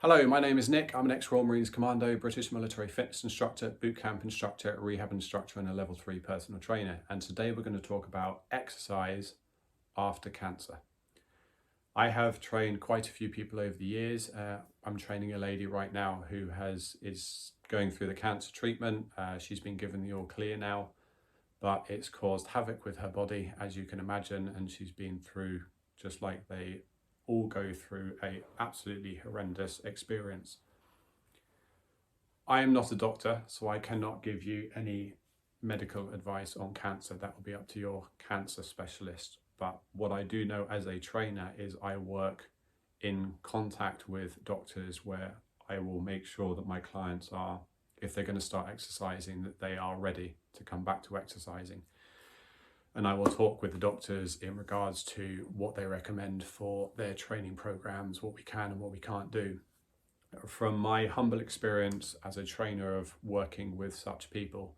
Hello, my name is Nick. I'm an ex-Royal Marines Commando, British military fitness instructor, boot camp instructor, rehab instructor, and a level 3 personal trainer. And today we're going to talk about exercise after cancer. I have trained quite a few people over the years. I'm training a lady right now who is going through the cancer treatment. She's been given the all clear now, but it's caused havoc with her body, as you can imagine, and she's been through, just like they all go through, a absolutely horrendous experience. I am not a doctor, so I cannot give you any medical advice on cancer. That will be up to your cancer specialist. But what I do know as a trainer is I work in contact with doctors where I will make sure that my clients are, if they're going to start exercising, that they are ready to come back to exercising. And I will talk with the doctors in regards to what they recommend for their training programs, what we can and what we can't do. From my humble experience as a trainer of working with such people,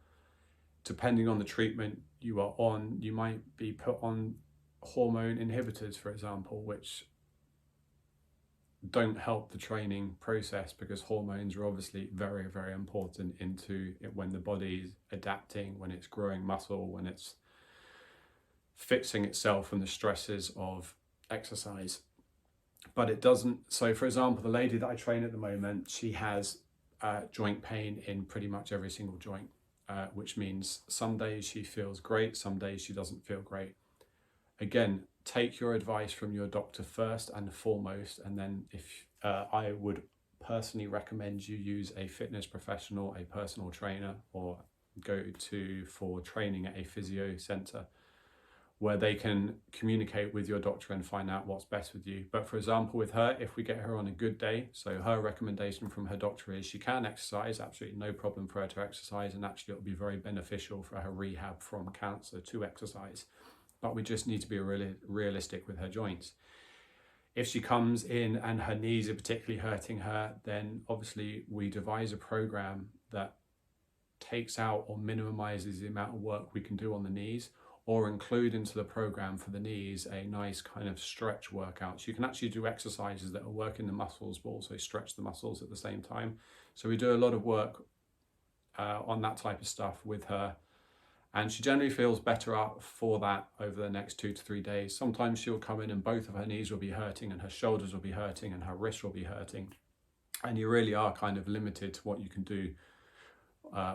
depending on the treatment you are on, you might be put on hormone inhibitors, for example, which don't help the training process, because hormones are obviously very, very important into it when the body is adapting, when it's growing muscle, when it's fixing itself from the stresses of exercise. But it doesn't. So for example, the lady that I train at the moment, she has joint pain in pretty much every single joint, which means some days she feels great, some days she doesn't feel great. Again, take your advice from your doctor first and foremost, and then if I would personally recommend you use a fitness professional, a personal trainer, or go for training at a physio center, where they can communicate with your doctor and find out what's best with you. But for example, with her, if we get her on a good day, so her recommendation from her doctor is she can exercise, absolutely no problem for her to exercise, and actually it'll be very beneficial for her rehab from cancer to exercise. But we just need to be really realistic with her joints. If she comes in and her knees are particularly hurting her, then obviously we devise a program that takes out or minimizes the amount of work we can do on the knees, or include into the program for the knees a nice kind of stretch workout. So you can actually do exercises that are working the muscles but also stretch the muscles at the same time. So we do a lot of work on that type of stuff with her, and she generally feels better up for that over the next 2 to 3 days. Sometimes she'll come in and both of her knees will be hurting and her shoulders will be hurting and her wrists will be hurting, and you really are kind of limited to what you can do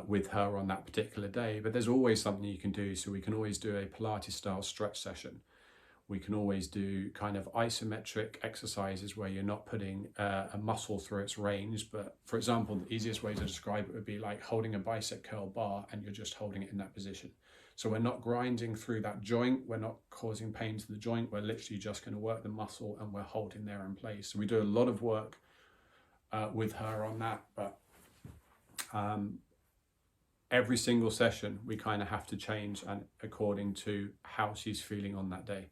with her on that particular day. But there's always something you can do. So we can always do a Pilates style stretch session. We can always do kind of isometric exercises where you're not putting a muscle through its range. But for example, the easiest way to describe it would be like holding a bicep curl bar and you're just holding it in that position. So we're not grinding through that joint. We're not causing pain to the joint. We're literally just going to work the muscle and we're holding there in place. So we do a lot of work with her on that. But every single session we kind of have to change and according to how she's feeling on that day,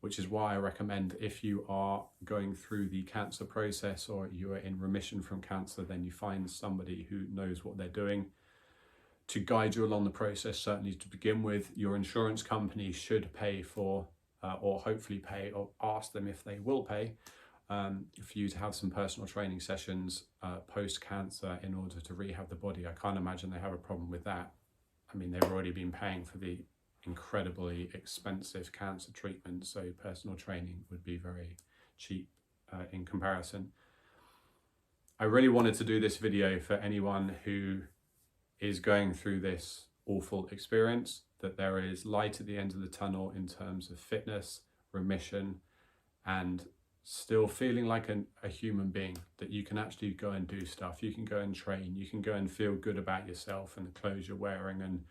which is why I recommend, if you are going through the cancer process or you are in remission from cancer, then you find somebody who knows what they're doing to guide you along the process. Certainly to begin with, your insurance company should pay for or hopefully pay, or ask them if they will pay for you to have some personal training sessions post-cancer in order to rehab the body. I can't imagine they have a problem with that. I mean, they've already been paying for the incredibly expensive cancer treatment, so personal training would be very cheap in comparison. I really wanted to do this video for anyone who is going through this awful experience, that there is light at the end of the tunnel in terms of fitness, remission, and still feeling like a human being, that you can actually go and do stuff. You can go and train, you can go and feel good about yourself and the clothes you're wearing, and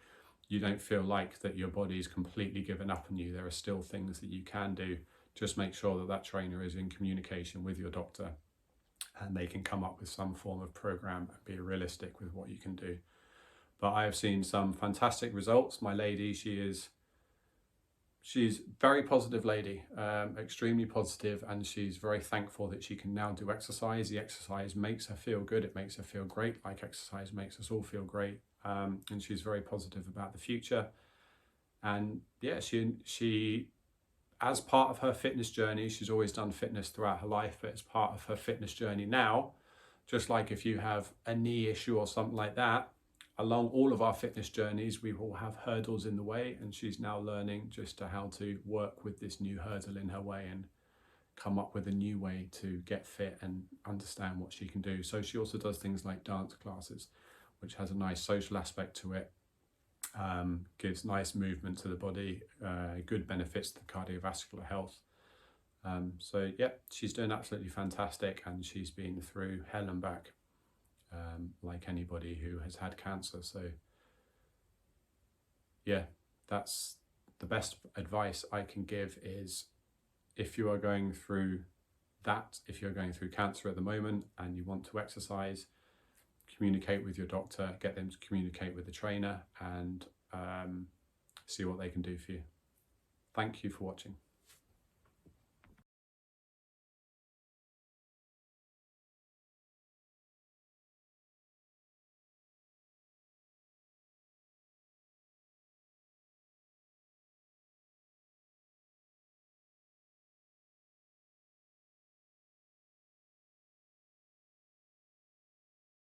you don't feel like that your body's completely given up on you. There are still things that you can do. Just make sure that that trainer is in communication with your doctor and they can come up with some form of program and be realistic with what you can do. But I have seen some fantastic results. My lady, she's a very positive lady, extremely positive, and she's very thankful that she can now do exercise. The exercise makes her feel good. It makes her feel great, like exercise makes us all feel great. And she's very positive about the future. And yeah, she as part of her fitness journey, she's always done fitness throughout her life, but as part of her fitness journey now, Just like if you have a knee issue or something like that, along all of our fitness journeys, we will have hurdles in the way, and she's now learning just how to work with this new hurdle in her way and come up with a new way to get fit and understand what she can do. So she also does things like dance classes, which has a nice social aspect to it, gives nice movement to the body, good benefits to the cardiovascular health. So yeah, she's doing absolutely fantastic, and she's been through hell and back, like anybody who has had cancer. So yeah, that's the best advice I can give is, if you are going through that, if you're going through cancer at the moment and you want to exercise, communicate with your doctor, get them to communicate with the trainer, and see what they can do for you. Thank you for watching.